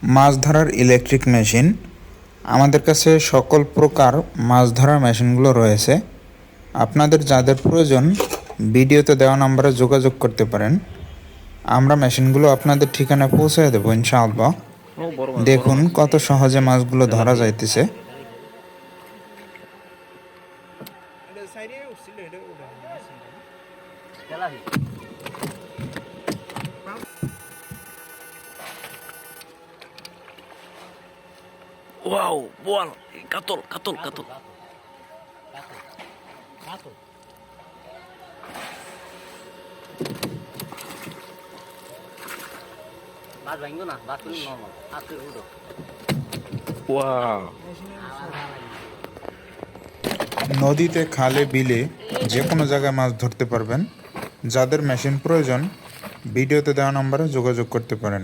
মাছ ধরার electric machine. আমাদের কাছে সকল প্রকার মাছ ধরার মেশিনগুলো রয়েছে। আপনাদের যাদের প্রয়োজন ভিডিওতে দেওয়া নম্বরে যোগাযোগ করতে পারেন। আমরা মেশিনগুলো আপনাদের ঠিকানায় পৌঁছে দেবো ইনশাআল্লাহ। দেখুন কত সহজে মাছগুলো ধরা যাইতেছে। ওয়াও বল কাতল কাতল কাতল বাস ভাঙবো না, বাস করলে নর্মাল আজকে উঠো। ওয়াও নদীতে, খালে, বিলে যে কোনো জায়গায় মাছ ধরতে পারবেন। যাদের মেশিন প্রয়োজন ভিডিওতে দেওয়া নম্বরে যোগাযোগ করতে পারেন।